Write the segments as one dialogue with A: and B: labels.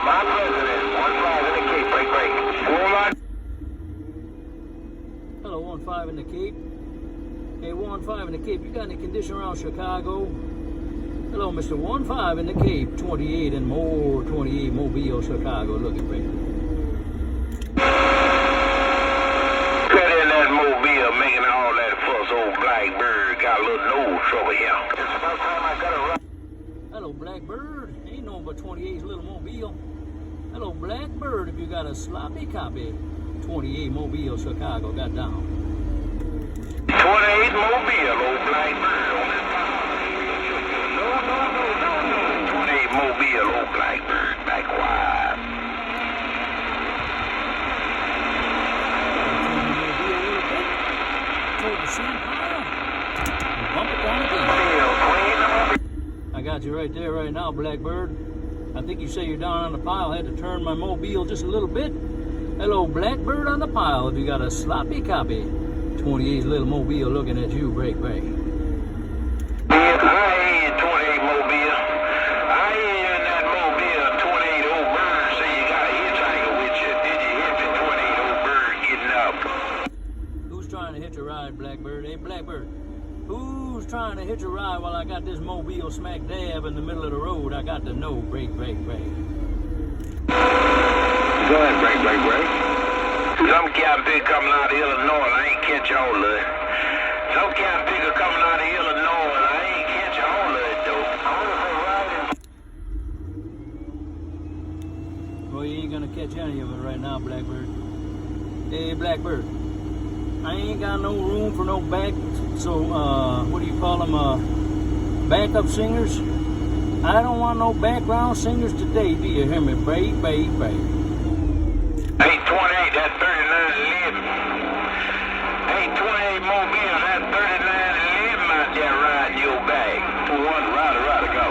A: My president, 1-5 in the Cape, break, break. 4-line.
B: Hello, 1-5 in the Cape. Hey, 1-5 in the Cape, you got any condition around Chicago? Hello, Mr. 1-5 in the Cape, 28 and more, 28 Mobile, Chicago. Look at break.
A: Cut in that Mobile, making all that fuss. Old Blackbird got a little nose trouble here. It's about time I got a run.
B: Hello, Blackbird. Ain't no but 28's little Mobile. Hello, Blackbird, if you got a sloppy copy. 28 Mobile, Chicago, got down.
A: 28 Mobile, old Blackbird on this power. No. 28 Mobile, old Blackbird, back wide.
B: Toward the same pile. And bump it down again. I got you right there right now, Blackbird. I think you say you're down on the pile. I had to turn my Mobile just a little bit. Hello, Blackbird on the pile. If you got a sloppy copy. 28's little Mobile looking at you, break, break.
A: Yeah, I hear you, 28 Mobile. I hear you in that Mobile, 28 old bird. Say you got a hitchhiker with you. Did you hit the 28 old bird getting up?
B: Who's trying to hitch a ride, Blackbird? Hey, Blackbird. Who's trying to hitch a ride while I got this Mobile smack dab in the middle of the road? I got to know, break, break, break.
A: Go ahead, break, break, break. Some cat pig coming out of Illinois, I ain't catch all of it. Some cat pig coming out of Illinois, and I ain't catch all of it, though.
B: Well, you ain't gonna catch any of it right now, Blackbird. Hey, Blackbird. I ain't got no room for no back, so, what do you call them, backup singers? I don't want no background singers today, do you hear me? Break, break, break.
A: Hey, 28, that's 3911. Hey, 28 Mobile, that's 3911 out there riding your back. 2-1, rider, go.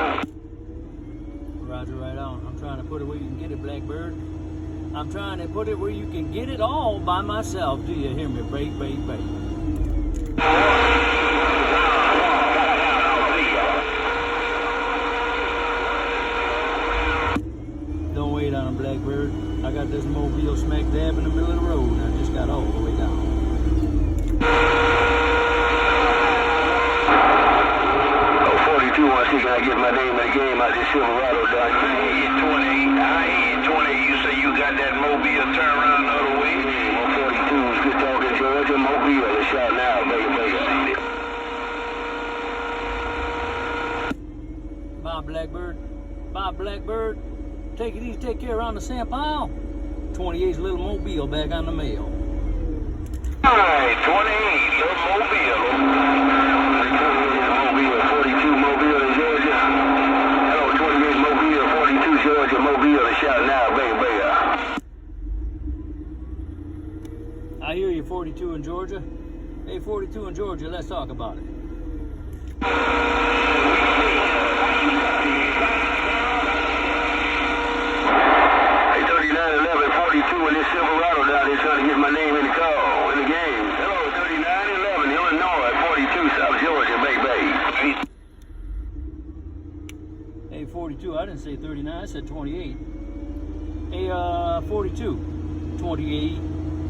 B: Roger, right on. I'm trying to put it where you can get it, Blackbird. I'm trying to put it where you can get it all by myself. Do you hear me? Break, break, break. Don't wait on him, Blackbird. I got this Mobile smack dab in the middle of the road. I just got all the way down.
A: 42, I see, can I get my name in the game out this Silverado down here? I hear 28. I hear 28. You say you got that Mobile turn around the other way? 142 is good talking, Georgia. Mobile is shot now, baby.
B: Bye, Blackbird. Bye, Blackbird. Take it easy, take care around the sand pile. 28's little Mobile back on the mail.
A: Alright, 28, little Mobile. Mobile, 42 Mobile in Georgia. Hello, 28 Mobile, 42 Georgia. Mobile is shouting out, baby.
B: I hear you, 42 in Georgia. Hey, 42 in Georgia, let's talk about it. In this Silverado down here trying to get my name in the call, in the game. Hello, 3911, Illinois, 42, South Georgia, baby. Hey, 42, I didn't say 39, I said 28. Hey, 42, 28,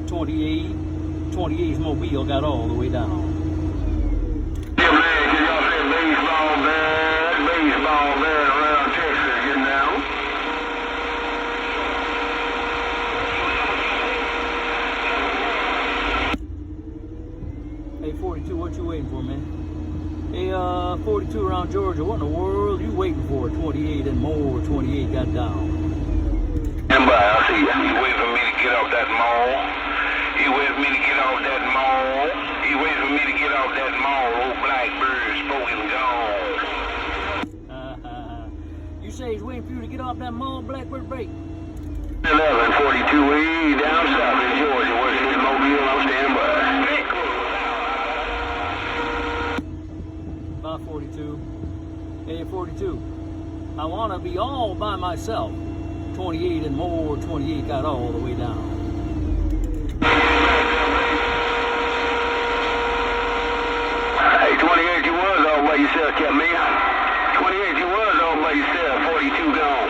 B: 28's Mobile got all the way down.
A: Yeah, man, get off that baseball bat around Texas, getting down.
B: Hey, 42, what you waiting for, man? Hey, 42 around Georgia, what in the world you waiting for? 28 and more, 28 got down.
A: Stand by, I'll see you. You waiting for me to get off that mall? You waiting for me to get off that mall? You waiting for me to get off that mall? Old Blackbird spoken gone.
B: You say he's waiting for you to get off that mall, Blackbird break?
A: 1142 way down south in Georgia. Where's his Mobile? I'm standing by.
B: 42. Hey, 42. I want to be all by myself. 28 and more, 28 got all the way down.
A: Hey, 28, you was all by yourself, kept me. 28, you was all by yourself. 42 gone.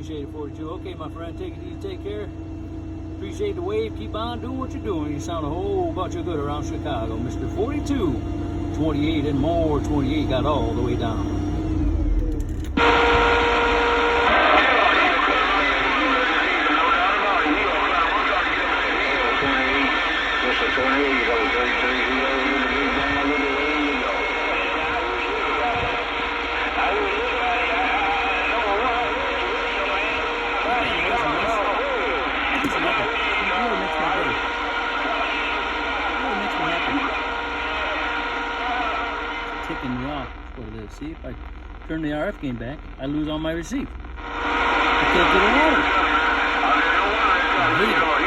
B: Appreciate it, 42. Okay, my friend, take it easy, take care. Appreciate the wave. Keep on doing what you're doing. You sound a whole bunch of good around Chicago. Mr. 42, 28 and more. 28 got all the way down. Ticking me off, that's what it is. See, if I turn the RF game back, I lose all my receipt. I can't get it out. I hate it.